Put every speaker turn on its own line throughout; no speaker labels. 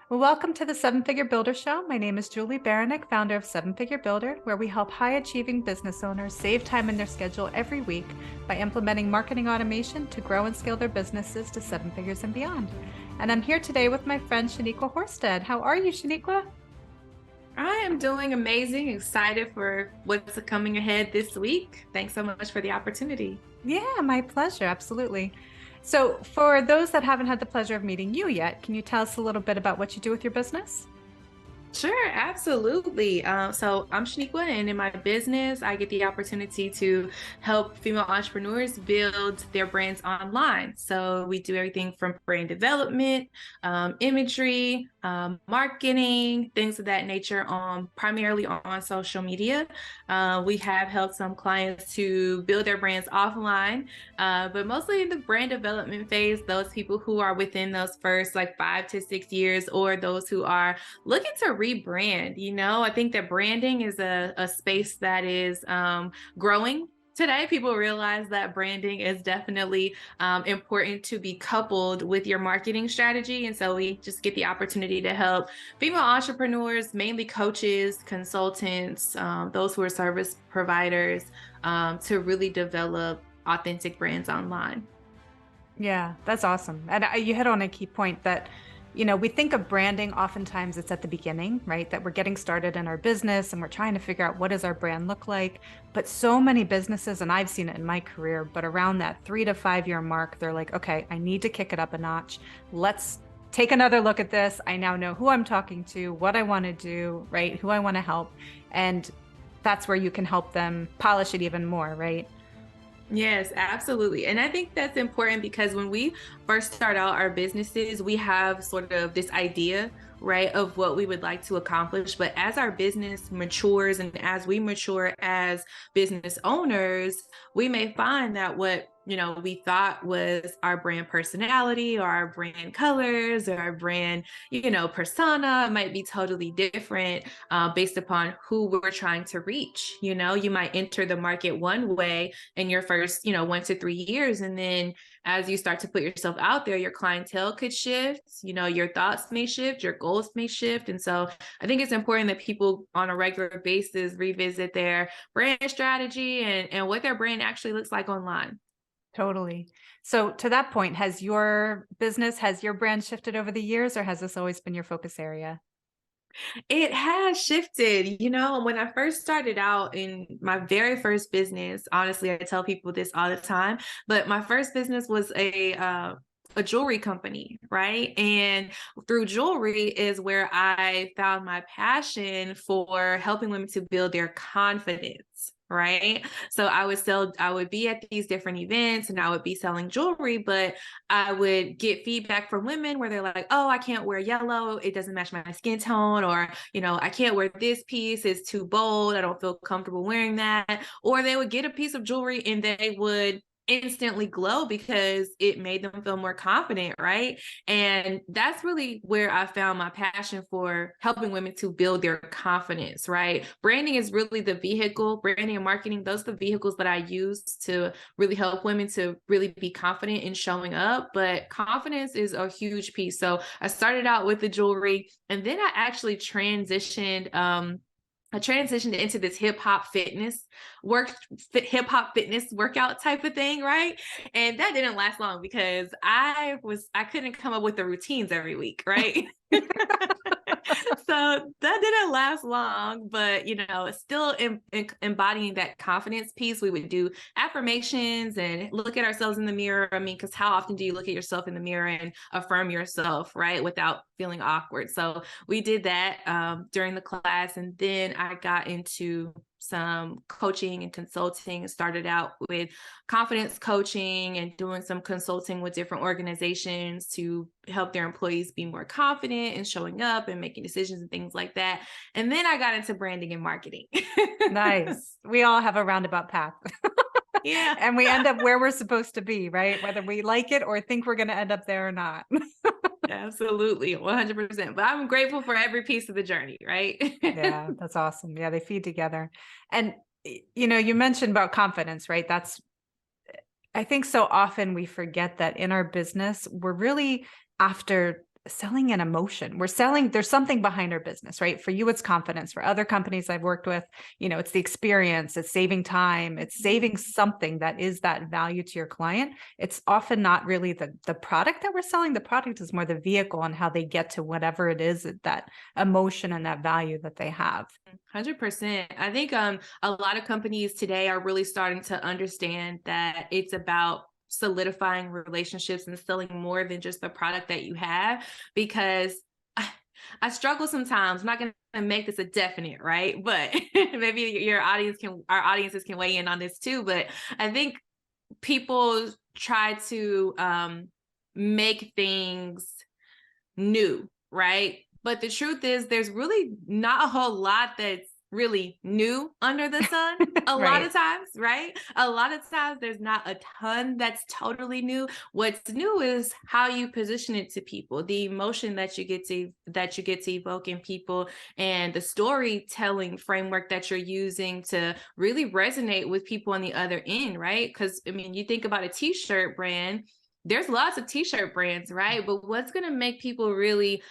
Well, welcome to the Seven Figure Builder Show. My name is Julie Baranek, founder of Seven Figure Builder, where we help high achieving business owners save time in their schedule every week by implementing marketing automation to grow and scale their businesses to seven figures and beyond. And I'm here today with my friend Shaniqua Horstead. How are you, Shaniqua?
I am doing amazing, excited for what's coming ahead this week. Thanks so much for the opportunity.
Yeah, my pleasure. Absolutely. So, for those that haven't had the pleasure of meeting you yet, can you tell us a little bit about what you do with your business?
Sure, absolutely. So I'm Shaniqua, and in my business, I get the opportunity to help female entrepreneurs build their brands online. So we do everything from brand development, imagery, marketing, things of that nature, primarily on social media. We have helped some clients to build their brands offline, but mostly in the brand development phase, those people who are within those first like 5 to 6 years, or those who are looking to rebrand. I think that branding is a space that is growing. Today, people realize that branding is definitely important to be coupled with your marketing strategy. And so we just get the opportunity to help female entrepreneurs, mainly coaches, consultants, those who are service providers, to really develop authentic brands online.
Yeah, that's awesome. And you hit on a key point that, we think of branding, oftentimes it's at the beginning, right? That we're getting started in our business and we're trying to figure out what does our brand look like. But so many businesses, and I've seen it in my career, but around that 3 to 5 year mark, they're like, okay, I need to kick it up a notch. Let's take another look at this. I now know who I'm talking to, what I want to do, right? Who I want to help. And that's where you can help them polish it even more, right?
Yes, absolutely. And I think that's important because when we first start out our businesses, we have sort of this idea, right, of what we would like to accomplish. But as our business matures and as we mature as business owners, we may find that what we thought was our brand personality or our brand colors or our brand, persona might be totally different based upon who we're trying to reach. You might enter the market one way in your first, 1 to 3 years. And then as you start to put yourself out there, your clientele could shift, your thoughts may shift, your goals may shift. And so I think it's important that people on a regular basis revisit their brand strategy and what their brand actually looks like online.
Totally. So to that point, has your business, has your brand shifted over the years, or has this always been your focus area?
It has shifted. When I first started out in my very first business, honestly, I tell people this all the time, but my first business was a jewelry company, right? And through jewelry is where I found my passion for helping women to build their confidence. Right. So I would be at these different events and I would be selling jewelry, but I would get feedback from women where they're like, oh, I can't wear yellow. It doesn't match my skin tone. Or, I can't wear this piece. It's too bold. I don't feel comfortable wearing that. Or they would get a piece of jewelry and they would instantly glow because it made them feel more confident, right? And that's really where I found my passion for helping women to build their confidence, right? Branding is really the vehicle, branding and marketing, those are the vehicles that I use to really help women to really be confident in showing up. But confidence is a huge piece. So I started out with the jewelry, and then I actually transitioned into this hip hop fitness workout type of thing, right? And that didn't last long because I couldn't come up with the routines every week, right? So that didn't last long, but still embodying that confidence piece. We would do affirmations and look at ourselves in the mirror. I mean, because how often do you look at yourself in the mirror and affirm yourself, right, without feeling awkward? So we did that during the class, and then I got into some coaching and consulting. Started out with confidence coaching and doing some consulting with different organizations to help their employees be more confident and showing up and making decisions and things like that. And then I got into branding and marketing.
Nice. We all have a roundabout path.
Yeah.
And we end up where we're supposed to be, right? Whether we like it or think we're going to end up there or not.
Absolutely, 100%. But I'm grateful for every piece of the journey, right?
Yeah, that's awesome. Yeah, they feed together. And, you mentioned about confidence, right? I think so often we forget that in our business, we're really after selling an emotion. There's something behind our business, right? For you, it's confidence. For other companies I've worked with, it's the experience, it's saving time, it's saving something that is that value to your client. It's often not really the product that we're selling. The product is more the vehicle and how they get to whatever it is, that emotion and that value that they have.
100%. I think a lot of companies today are really starting to understand that it's about solidifying relationships and selling more than just the product that you have, because I struggle sometimes. I'm not going to make this a definite, right? But maybe our audiences can weigh in on this too. But I think people try to make things new, right? But the truth is, there's really not a whole lot that's really new under the sun a lot
Right.
of times, right? A lot of times there's not a ton that's totally new. What's new is how you position it to people, the emotion that you get to evoke in people, and the storytelling framework that you're using to really resonate with people on the other end, right? Because I mean, you think about a t-shirt brand, there's lots of t-shirt brands, right? But what's going to make people really,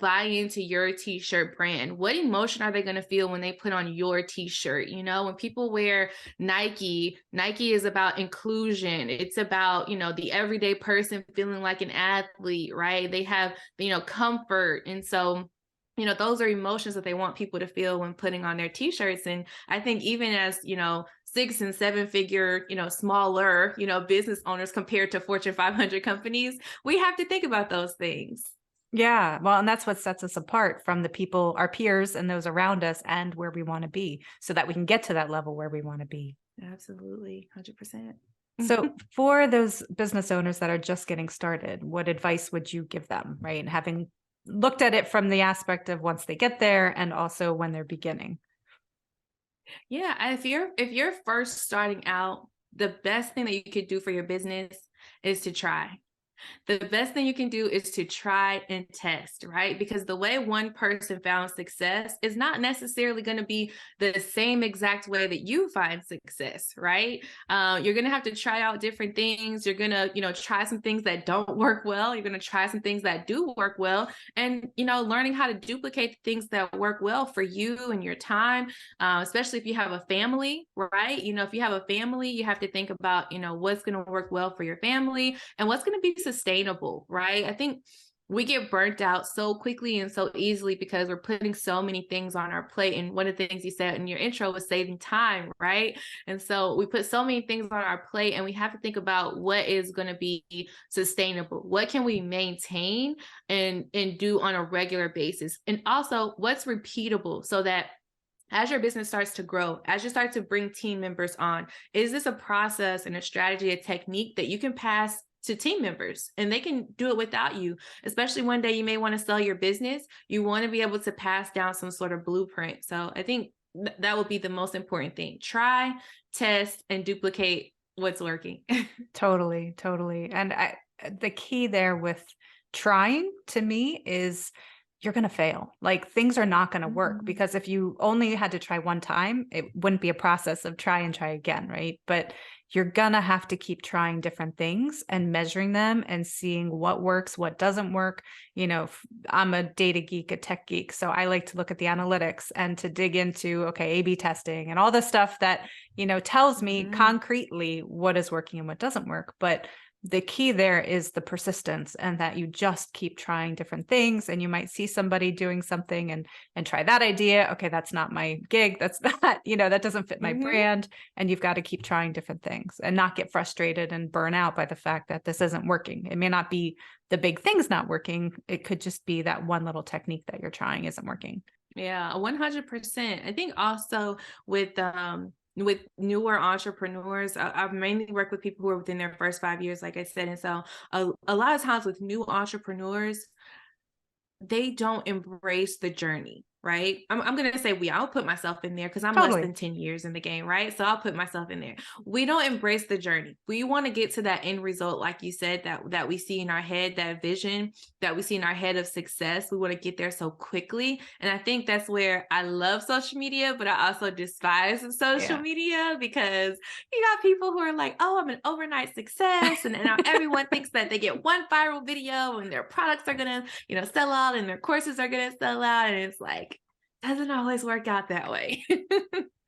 buy into your t-shirt brand? What emotion are they going to feel when they put on your t-shirt? When people wear Nike is about inclusion. It's about, the everyday person feeling like an athlete, right? They have, comfort. And so, those are emotions that they want people to feel when putting on their t-shirts. And I think even as, 6 and 7 figure, smaller, business owners compared to Fortune 500 companies, we have to think about those things.
Yeah. Well, and that's what sets us apart from the people, our peers and those around us, and where we want to be, so that we can get to that level where we want to be.
Absolutely. 100%.
So for those business owners that are just getting started, what advice would you give them, right? Having looked at it from the aspect of once they get there and also when they're beginning.
Yeah, if you're first starting out, the best thing that you could do for your business is to try. The best thing you can do is to try and test, right? Because the way one person found success is not necessarily going to be the same exact way that you find success, right? You're going to have to try out different things. You're going to, try some things that don't work well. You're going to try some things that do work well. And, learning how to duplicate the things that work well for you and your time, especially if you have a family, right? If you have a family, you have to think about, what's going to work well for your family and what's going to be sustainable, right? I think we get burnt out so quickly and so easily because we're putting so many things on our plate. And one of the things you said in your intro was saving time, right? And so we put so many things on our plate, and we have to think about what is going to be sustainable. What can we maintain and do on a regular basis? And also what's repeatable, so that as your business starts to grow, as you start to bring team members on, is this a process and a strategy, a technique that you can pass to team members and they can do it without you? Especially one day you may want to sell your business. You want to be able to pass down some sort of blueprint. So I think that would be the most important thing. Try, test, and duplicate what's working.
Totally, totally. And the key there with trying, to me, is you're going to fail. Like, things are not going to work, because if you only had to try one time, it wouldn't be a process of try and try again, right? But you're going to have to keep trying different things and measuring them and seeing what works, what doesn't work. I'm a data geek, a tech geek, so I like to look at the analytics and to dig into, okay, A/B testing and all the stuff that, tells me concretely what is working and what doesn't work. But the key there is the persistence, and that you just keep trying different things. And you might see somebody doing something and try that idea. Okay, that's not my gig. That's not, that doesn't fit my brand. And you've got to keep trying different things and not get frustrated and burn out by the fact that this isn't working. It may not be the big things not working. It could just be that one little technique that you're trying isn't working.
Yeah, 100%. I think also with newer entrepreneurs, I've mainly worked with people who are within their first 5 years, like I said. And so a lot of times with new entrepreneurs, they don't embrace the journey. right? I'm going to say I'll put myself in there because I'm less
Totally.
than 10 years in the game, right? So I'll put myself in there. We don't embrace the journey. We want to get to that end result, like you said, that we see in our head, that vision that we see in our head of success. We want to get there so quickly. And I think that's where I love social media, but I also despise social
Yeah.
media because you got people who are like, oh, I'm an overnight success. And now everyone thinks that they get one viral video and their products are going to, sell out and their courses are going to sell out. And it's like, doesn't always work out that way.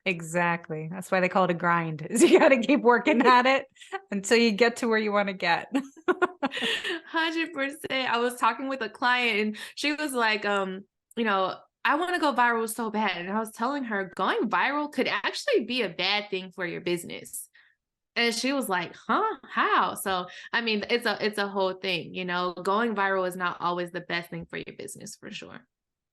Exactly. That's why they call it a grind. Is you got to keep working at it until you get to where you want to get.
100%. I was talking with a client and she was like, I want to go viral so bad. And I was telling her going viral could actually be a bad thing for your business. And she was like, huh, how? So, I mean, it's a whole thing, going viral is not always the best thing for your business for sure.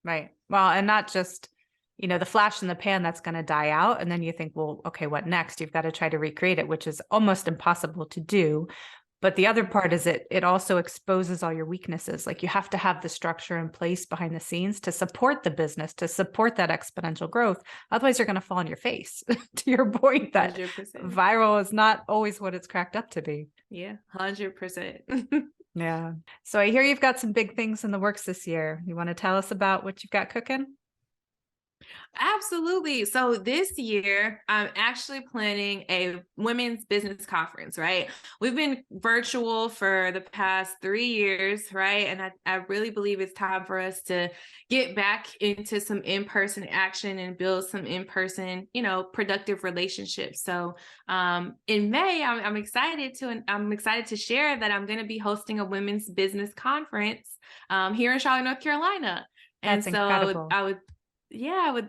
Right. Well, and not just, the flash in the pan that's going to die out. And then you think, well, okay, what next? You've got to try to recreate it, which is almost impossible to do. But the other part is it also exposes all your weaknesses. Like you have to have the structure in place behind the scenes to support the business, to support that exponential growth. Otherwise, you're going to fall on your face. To your point that
100%.
viral is not always what it's cracked up to be.
Yeah, 100%.
Yeah. So I hear you've got some big things in the works this year. You want to tell us about what you've got cooking?
Absolutely. So this year, I'm actually planning a women's business conference, right? We've been virtual for the past 3 years, right? And I really believe it's time for us to get back into some in-person action and build some in-person, productive relationships. So in May, I'm excited to share that I'm going to be hosting a women's business conference here in Charlotte, North Carolina. And
That's
so
incredible.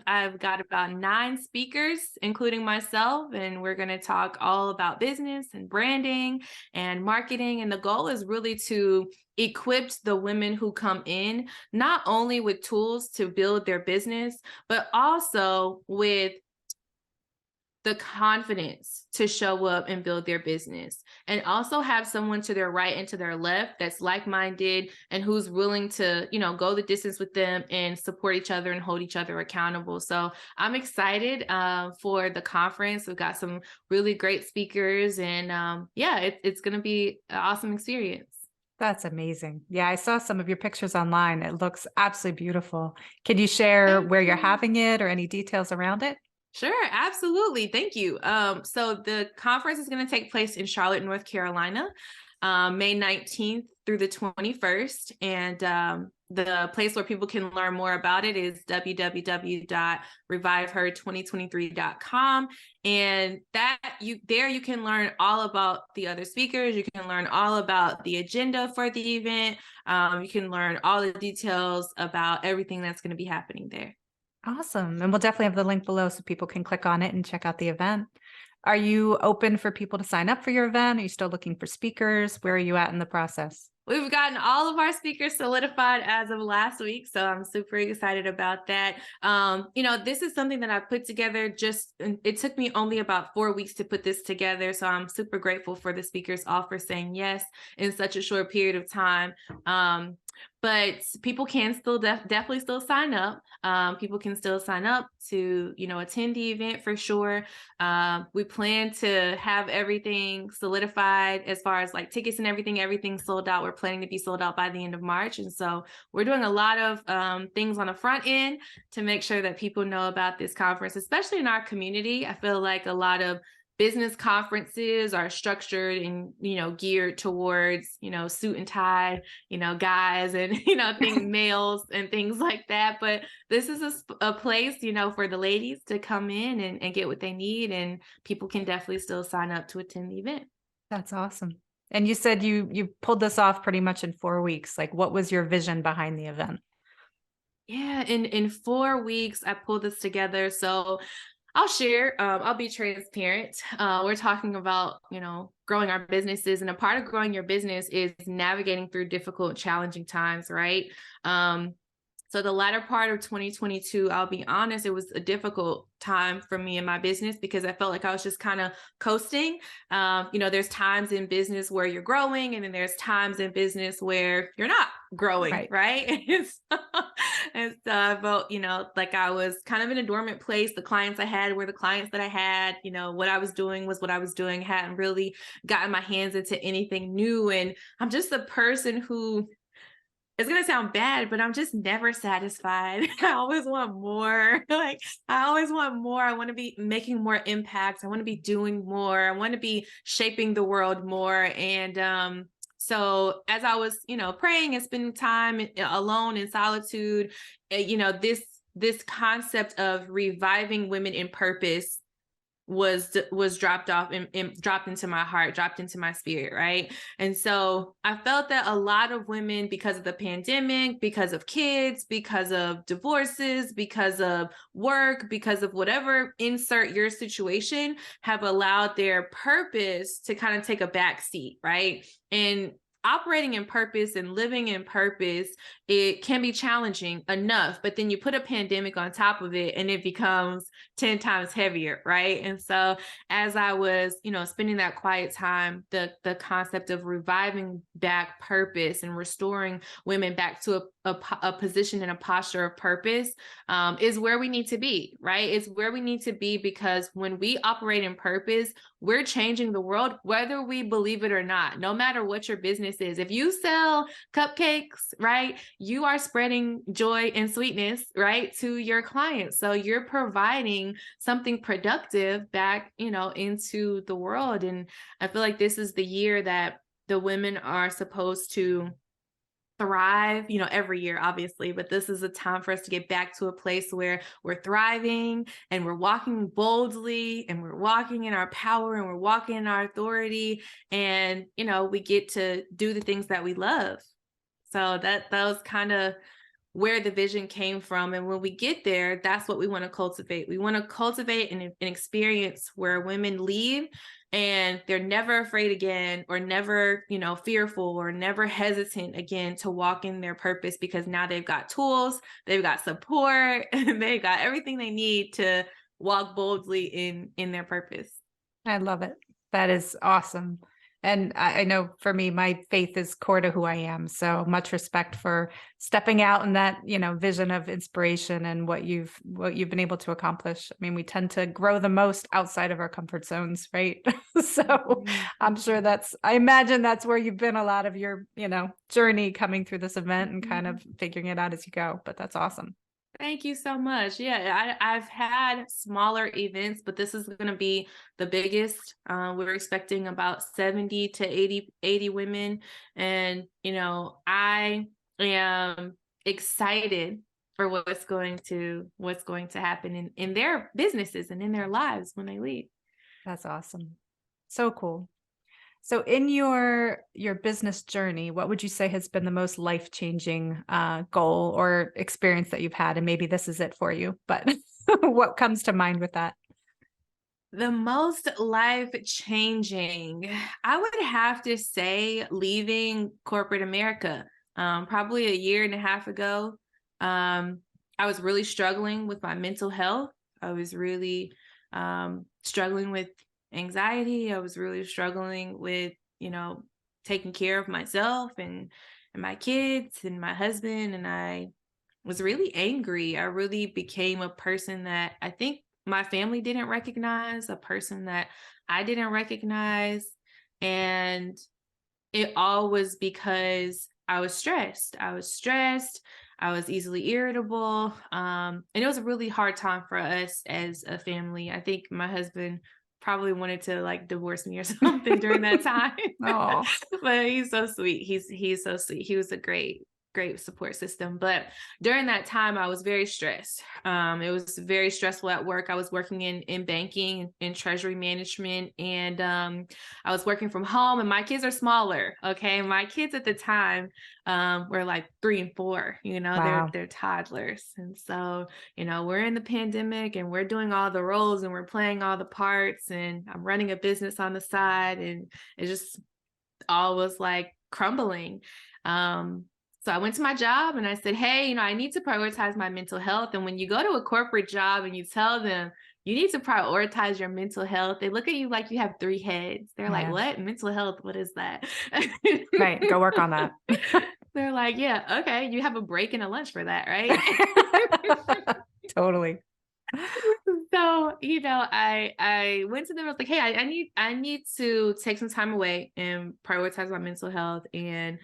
I've got about 9 speakers, including myself, and we're going to talk all about business and branding and marketing. And the goal is really to equip the women who come in, not only with tools to build their business, but also with the confidence to show up and build their business, and also have someone to their right and to their left that's like-minded and who's willing to, go the distance with them and support each other and hold each other accountable. So I'm excited for the conference. We've got some really great speakers, and it's going to be an awesome experience.
That's amazing. Yeah, I saw some of your pictures online. It looks absolutely beautiful. Can you share
Thank
where you're
you.
having it or any details around it?
Sure, absolutely. Thank you. So the conference is going to take place in Charlotte, North Carolina, May 19th through the 21st. And the place where people can learn more about it is www.reviveher2023.com. And you can learn all about the other speakers. You can learn all about the agenda for the event. You can learn all the details about everything that's going to be happening there.
Awesome. And we'll definitely have the link below so people can click on it and check out the event. Are you open for people to sign up for your event? Are you still looking for speakers? Where are you at in the process?
We've gotten all of our speakers solidified as of last week, so I'm super excited about that. This is something that I put together it took me only about 4 weeks to put this together, so I'm super grateful for the speakers all for saying yes in such a short period of time. But people can still definitely still sign up. People can still sign up to, attend the event for sure. We plan to have everything solidified as far as like tickets and everything sold out. We're planning to be sold out by the end of March. And so we're doing a lot of things on the front end to make sure that people know about this conference, especially in our community. I feel like a lot of business conferences are structured and, geared towards, suit and tie, guys and, males and things like that. But this is a place, for the ladies to come in and get what they need. And people can definitely still sign up to attend the event.
That's awesome. And you said you pulled this off pretty much in 4 weeks. Like, what was your vision behind the event?
Yeah, in 4 weeks, I pulled this together. So I'll share. I'll be transparent. We're talking about, growing our businesses, and a part of growing your business is navigating through difficult, challenging times, right? So the latter part of 2022, I'll be honest, it was a difficult time for me in my business because I felt like I was just kind of coasting. There's times in business where you're growing, and then there's times in business where you're not growing, right? And so I felt, like I was kind of in a dormant place. The clients I had were the clients that I had. What I was doing was what I was doing. Hadn't really gotten my hands into anything new. And I'm just a person who, it's going to sound bad, but I'm just never satisfied. I always want more. Like, I always want more. I want to be making more impact. I want to be doing more. I want to be shaping the world more. And so as I was, praying and spending time alone in solitude, this concept of reviving women in purpose was dropped off and dropped into my heart, dropped into my spirit, right? And so I felt that a lot of women, because of the pandemic, because of kids, because of divorces, because of work, because of whatever, insert your situation, have allowed their purpose to kind of take a back seat, right? And operating in purpose and living in purpose, it can be challenging enough, but then you put a pandemic on top of it and it becomes 10 times heavier, right? And so as I was, spending that quiet time, the concept of reviving back purpose and restoring women back to a position and a posture of purpose is where we need to be, right? It's where we need to be, because when we operate in purpose, we're changing the world, whether we believe it or not, no matter what your business is. If you sell cupcakes, right, you are spreading joy and sweetness, right, to your clients. So you're providing something productive back, into the world. And I feel like this is the year that the women are supposed to thrive, every year, obviously, but this is a time for us to get back to a place where we're thriving and we're walking boldly and we're walking in our power and we're walking in our authority, and, we get to do the things that we love. So that was kind of where the vision came from. And when we get there, that's what we want to cultivate. We want to cultivate an experience where women leave and they're never afraid again, or never, fearful, or never hesitant again to walk in their purpose, because now they've got tools, they've got support, and they've got everything they need to walk boldly in their purpose.
I love it. That is awesome. And I know for me, my faith is core to who I am. So much respect for stepping out in that, vision of inspiration and what you've been able to accomplish. I mean, we tend to grow the most outside of our comfort zones, right? So I'm sure I imagine that's where you've been a lot of your, journey coming through this event and kind of figuring it out as you go. But that's awesome.
Thank you so much. Yeah, I've had smaller events, but this is going to be the biggest. We're expecting about 70 to 80 women. And, I am excited for what's going to happen in their businesses and in their lives when they leave.
That's awesome. So cool. So in your business journey, what would you say has been the most life-changing goal or experience that you've had? And maybe this is it for you, but what comes to mind with that?
The most life-changing, I would have to say leaving corporate America. Probably a year and a half ago, I was really struggling with my mental health. I was really struggling with anxiety. I was really struggling with, taking care of myself and my kids and my husband. And I was really angry. I really became a person that I think my family didn't recognize, a person that I didn't recognize. And it all was because I was stressed. I was easily irritable. And it was a really hard time for us as a family. I think my husband probably wanted to divorce me or something during that time.
Oh,
But he's so sweet. He's so sweet. He was a great support system. But during that time, I was very stressed. It was very stressful at work. I was working in banking and treasury management, and I was working from home, and my kids are smaller. Okay. My kids at the time were like 3 and 4,
wow.
they're toddlers. And so, we're in the pandemic and we're doing all the roles and we're playing all the parts, and I'm running a business on the side, and it just all was crumbling. So I went to my job and I said, hey, I need to prioritize my mental health. And when you go to a corporate job and you tell them you need to prioritize your mental health, they look at you like you have 3 heads. They're like, what? Mental health? What is that?
Right. Go work on that.
They're like, yeah, okay, you have a break and a lunch for that, right?
Totally.
So, I went to them. I was like, hey, I need to take some time away and prioritize my mental health. And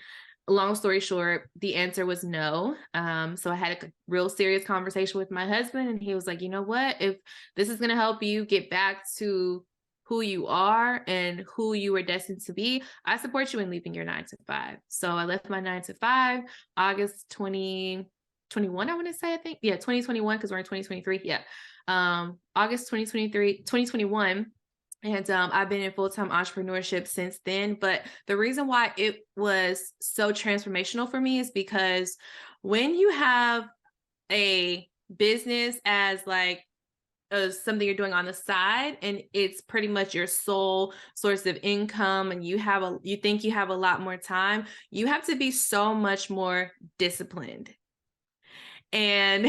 long story short, the answer was no. So I had a real serious conversation with my husband, and he was like, you know what? If this is gonna help you get back to who you are and who you were destined to be, I support you in leaving your 9 to 5. So I left my 9 to 5, August 2021, I want to say, I think. Yeah, 2021, because we're in 2023. Yeah. August 2023, 2021. And I've been in full-time entrepreneurship since then. But the reason why it was so transformational for me is because when you have a business as like something you're doing on the side, and it's pretty much your sole source of income, and you think you have a lot more time, you have to be so much more disciplined. And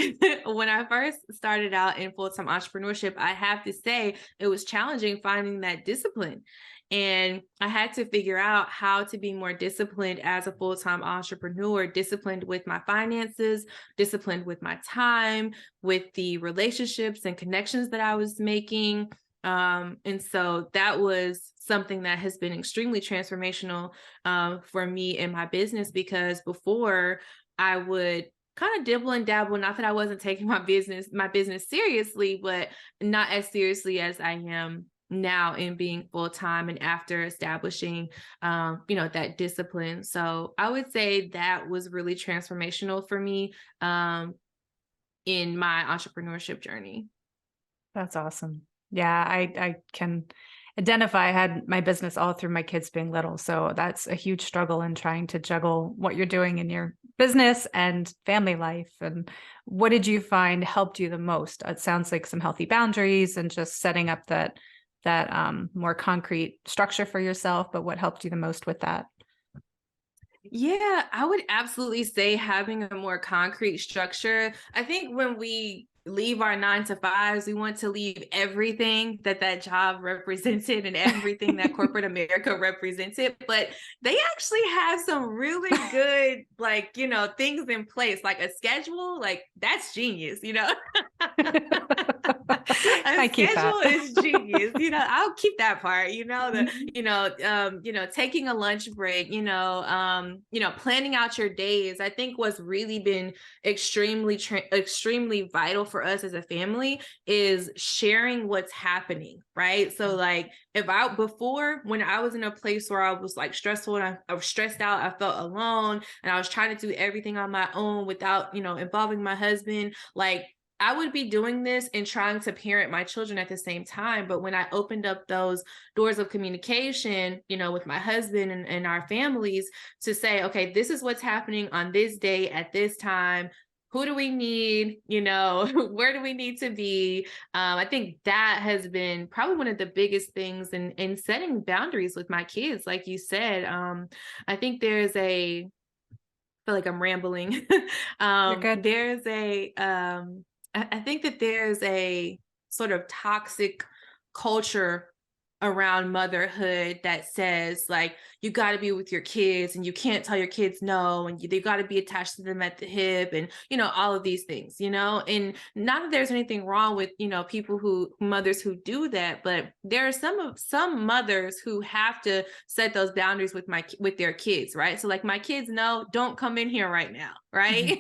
when I first started out in full-time entrepreneurship, I have to say it was challenging finding that discipline. And I had to figure out how to be more disciplined as a full-time entrepreneur, disciplined with my finances, disciplined with my time, with the relationships and connections that I was making. And so that was something that has been extremely transformational for me in my business, because before I would kind of dibble and dabble, not that I wasn't taking my business seriously, but not as seriously as I am now in being full time and after establishing that discipline. So I would say that was really transformational for me in my entrepreneurship journey.
That's awesome. Yeah, I can identify. I had my business all through my kids being little. So that's a huge struggle in trying to juggle what you're doing in your business and family life. And what did you find helped you the most? It sounds like some healthy boundaries and just setting up that more concrete structure for yourself. But what helped you the most with that?
Yeah, I would absolutely say having a more concrete structure. I think when we leave our 9 to 5s, we want to leave everything that job represented and everything that corporate America represented. But they actually have some really good, like, things in place, like a schedule. Like, that's genius. A
I keep that.
schedule is genius. I'll keep that part. Taking a lunch break. Planning out your days. I think what's really been extremely vital for us as a family is sharing what's happening, right? So, like, when I was in a place where I was like stressful and I was stressed out, I felt alone, and I was trying to do everything on my own without involving my husband, like, I would be doing this and trying to parent my children at the same time. But when I opened up those doors of communication, with my husband and our families, to say, okay, this is what's happening on this day at this time. Who do we need? Where do we need to be? I think that has been probably one of the biggest things in setting boundaries with my kids. Like you said, I think I feel like I'm rambling.
You're good.
There's I think that there's a sort of toxic culture around motherhood that says, like, you got to be with your kids and you can't tell your kids no, and they got to be attached to them at the hip, and all of these things, and not that there's anything wrong with mothers who do that, but there are some mothers who have to set those boundaries with their kids, right? So, like, my kids know, don't come in here right now, right?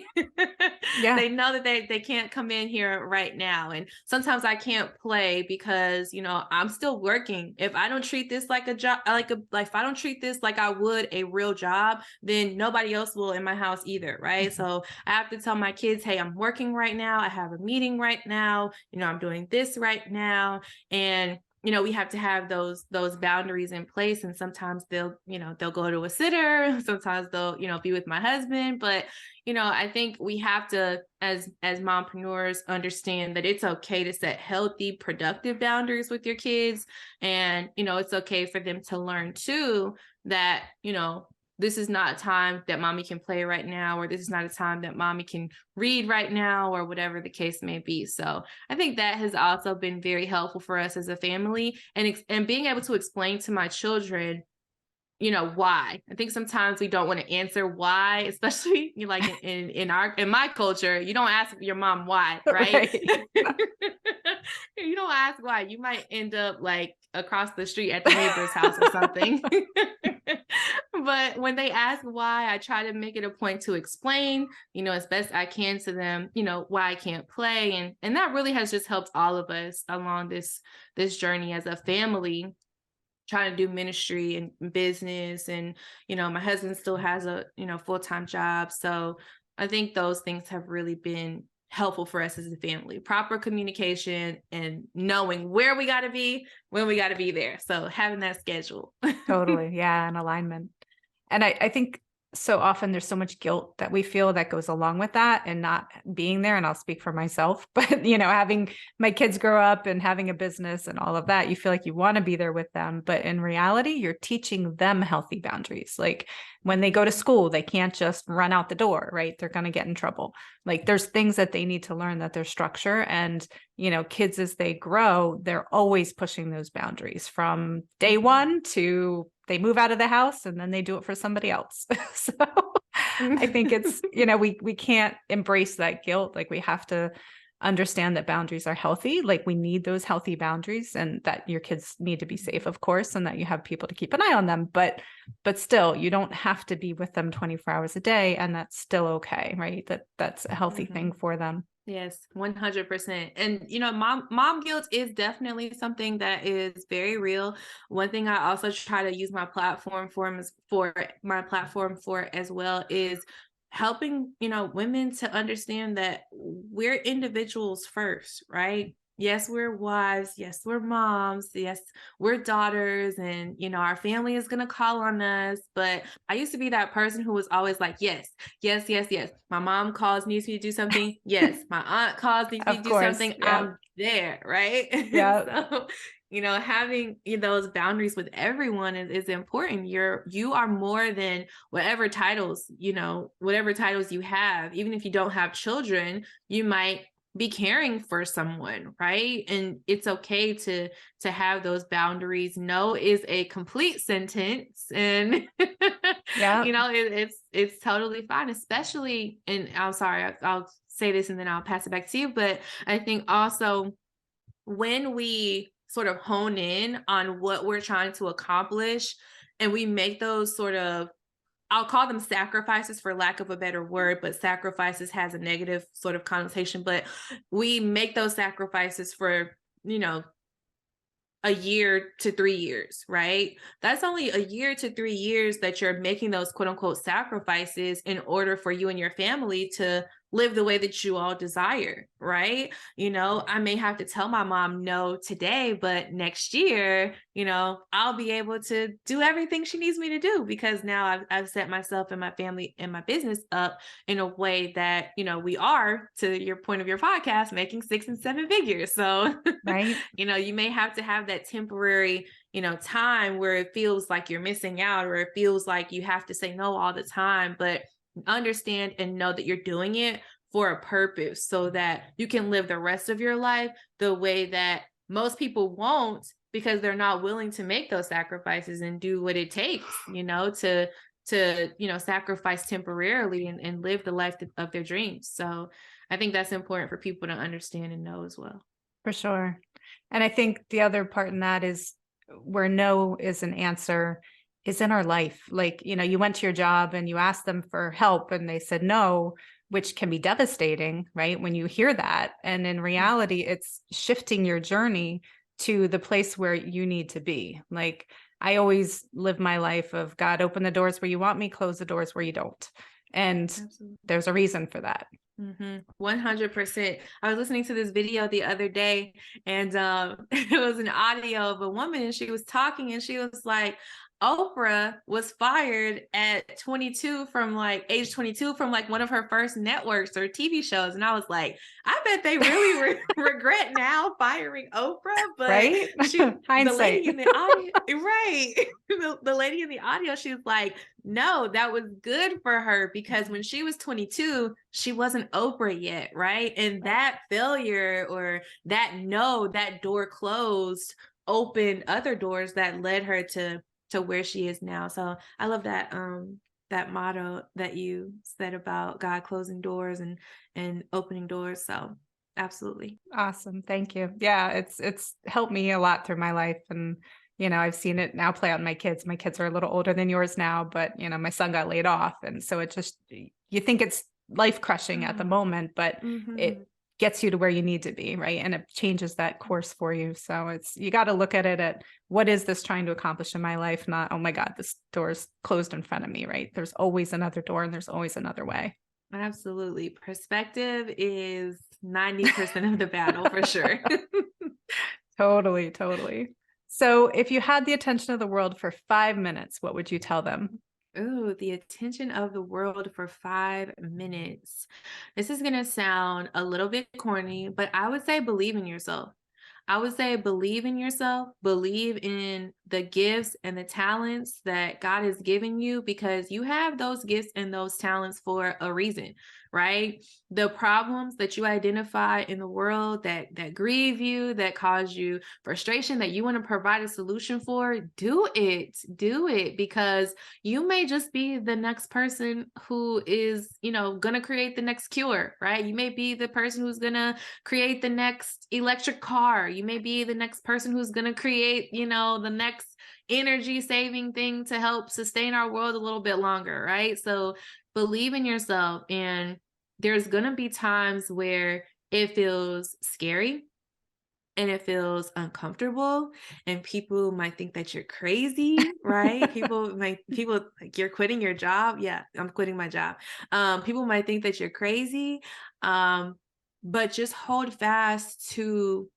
Yeah.
They know that they can't come in here right now, and sometimes I can't play because I'm still working. If I don't treat this like a job, like if I don't treat this like I would a real job, then nobody else will in my house either, right? So I have to tell my kids, hey, I'm working right now, I have a meeting right now, I'm doing this right now. And we have to have those boundaries in place. And sometimes they'll go to a sitter, sometimes they'll be with my husband. But I think we have to, as mompreneurs, understand that it's okay to set healthy, productive boundaries with your kids. And it's okay for them to learn too that this is not a time that mommy can play right now, or this is not a time that mommy can read right now, or whatever the case may be. So I think that has also been very helpful for us as a family, and being able to explain to my children why. I think sometimes we don't want to answer why, especially like in my culture, you don't ask your mom why, right?
Right.
You don't ask why. You might end up like across the street at the neighbor's house or something. But when they ask why, I try to make it a point to explain, as best I can to them, why I can't play. And that really has just helped all of us along this journey as a family, trying to do ministry and business. And my husband still has a full-time job, so I think those things have really been helpful for us as a family. Proper communication and knowing where we got to be when we got to be there, so having that schedule.
Totally. Yeah. And alignment. And I think so often there's so much guilt that we feel that goes along with that and not being there. And I'll speak for myself, but having my kids grow up and having a business and all of that, you feel like you want to be there with them. But in reality, you're teaching them healthy boundaries. Like when they go to school, they can't just run out the door, right? They're going to get in trouble. Like there's things that they need to learn, that there's structure. And kids, as they grow, they're always pushing those boundaries from day one to they move out of the house and then they do it for somebody else. So I think it's, we can't embrace that guilt. Like we have to understand that boundaries are healthy. Like we need those healthy boundaries, and that your kids need to be safe, of course, and that you have people to keep an eye on them. But still, you don't have to be with them 24 hours a day, and that's still okay, right? That's a healthy thing for them.
Yes, 100%. And mom guilt is definitely something that is very real. One thing I also try to use my platform for as well is helping, women to understand that we're individuals first, right? Yes, we're wives. Yes, we're moms. Yes, we're daughters. And, our family is going to call on us. But I used to be that person who was always like, yes, yes, yes, yes. My mom calls, needs me to do something. Yes. My aunt calls, needs me to
Of
do
course.
something.
Yeah.
I'm there. Right.
Yeah.
So, having those boundaries with everyone is important. You are more than whatever titles you have. Even if you don't have children, you might be caring for someone, right? And it's okay to have those boundaries. No is a complete sentence, and
Yeah.
it's totally fine, especially. And I'm sorry, I'll say this and then I'll pass it back to you, but I think also when we sort of hone in on what we're trying to accomplish and we make those sort of, I'll call them sacrifices for lack of a better word, but sacrifices has a negative sort of connotation, but we make those sacrifices for, a year to 3 years, right? That's only a year to 3 years that you're making those quote unquote sacrifices in order for you and your family to live the way that you all desire, right? I may have to tell my mom no today, but next year, I'll be able to do everything she needs me to do, because now I've set myself and my family and my business up in a way that, we are, to your point of your podcast, making 6 and 7 figures. So,
Right.
you may have to have that temporary, time where it feels like you're missing out, or it feels like you have to say no all the time, but understand and know that you're doing it for a purpose, so that you can live the rest of your life the way that most people won't, because they're not willing to make those sacrifices and do what it takes, to sacrifice temporarily and live the life of their dreams. So I think that's important for people to understand and know as well.
For sure. And I think the other part in that is where no is an answer is in our life. Like, you went to your job and you asked them for help and they said no, which can be devastating, right? When you hear that. And in reality, it's shifting your journey to the place where you need to be. Like, I always live my life of God, open the doors where you want me, close the doors where you don't. And
Absolutely.
there's a reason for that.
100%. I was listening to this video the other day, and it was an audio of a woman, and she was talking, and she was like, Oprah was fired at 22 from like age 22 from like one of her first networks or TV shows. And I was like, I bet they really regret now firing Oprah. But
right?
the lady in the audio, right? The lady in the audio, she was like, no, that was good for her, because when she was 22, she wasn't Oprah yet, right? And that failure, or that door closed, opened other doors that led her to to where she is now. So I love that that motto that you said about God closing doors and opening doors. So absolutely.
Awesome. Thank you. Yeah, it's helped me a lot through my life. And, I've seen it now play out in my kids. My kids are a little older than yours now, but my son got laid off. And so it just, you think it's life crushing at the moment, but
Mm-hmm.
it gets you to where you need to be, right? And it changes that course for you. So you got to look at it at what is this trying to accomplish in my life? Not, oh my God, this door's closed in front of me, right? There's always another door and there's always another way.
Absolutely. Perspective is 90% of the battle for sure.
Totally, totally. So if you had the attention of the world for 5 minutes, what would you tell them?
Ooh, the attention of the world for 5 minutes. This is going to sound a little bit corny, but I would say believe in yourself. I would say believe in yourself, believe in the gifts and the talents that God has given you, because you have those gifts and those talents for a reason, right? The problems that you identify in the world that grieve you, that cause you frustration, that you want to provide a solution for, do it, because you may just be the next person who is, going to create the next cure, right? You may be the person who's going to create the next electric car. You may be the next person who's going to create, the next energy saving thing to help sustain our world a little bit longer, right? So believe in yourself. And there's going to be times where it feels scary and it feels uncomfortable, and people might think that you're crazy, right? People like, you're quitting your job. Yeah, I'm quitting my job. People might think that you're crazy. But just hold fast to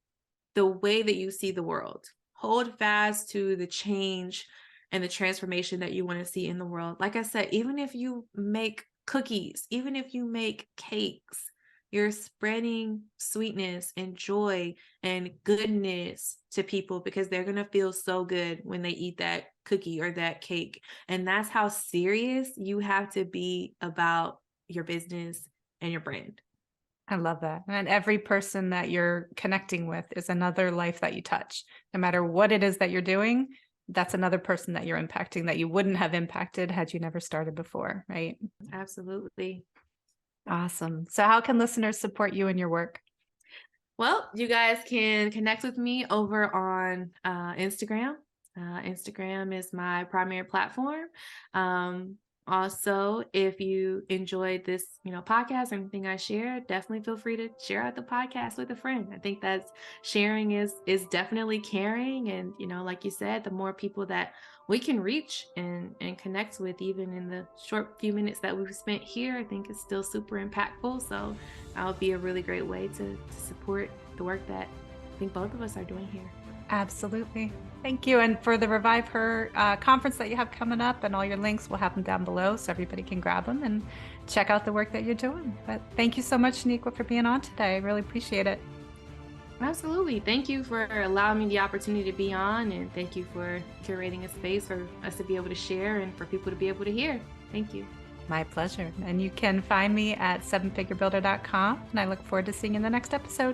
the way that you see the world. Hold fast to the change and the transformation that you want to see in the world. Like I said, even if you make cookies, even if you make cakes, you're spreading sweetness and joy and goodness to people, because they're going to feel so good when they eat that cookie or that cake. And that's how serious you have to be about your business and your brand.
I love that. And every person that you're connecting with is another life that you touch. No matter what it is that you're doing, that's another person that you're impacting that you wouldn't have impacted had you never started before, right?
Absolutely.
Awesome. So how can listeners support you in your work?
Well, you guys can connect with me over on Instagram. Instagram is my primary platform. Also, if you enjoyed this, podcast or anything I share, definitely feel free to share out the podcast with a friend. I think that's sharing is definitely caring, and like you said, the more people that we can reach and connect with, even in the short few minutes that we've spent here, I think it's still super impactful. So that would be a really great way to support the work that I think both of us are doing here.
Absolutely. Thank you. And for the Revive Her conference that you have coming up, and all your links, we'll have them down below so everybody can grab them and check out the work that you're doing. But thank you so much, Shaniqua, for being on today. I really appreciate it.
Absolutely. Thank you for allowing me the opportunity to be on, and thank you for curating a space for us to be able to share and for people to be able to hear. Thank you.
My pleasure. And you can find me at sevenfigurebuilder.com, and I look forward to seeing you in the next episode.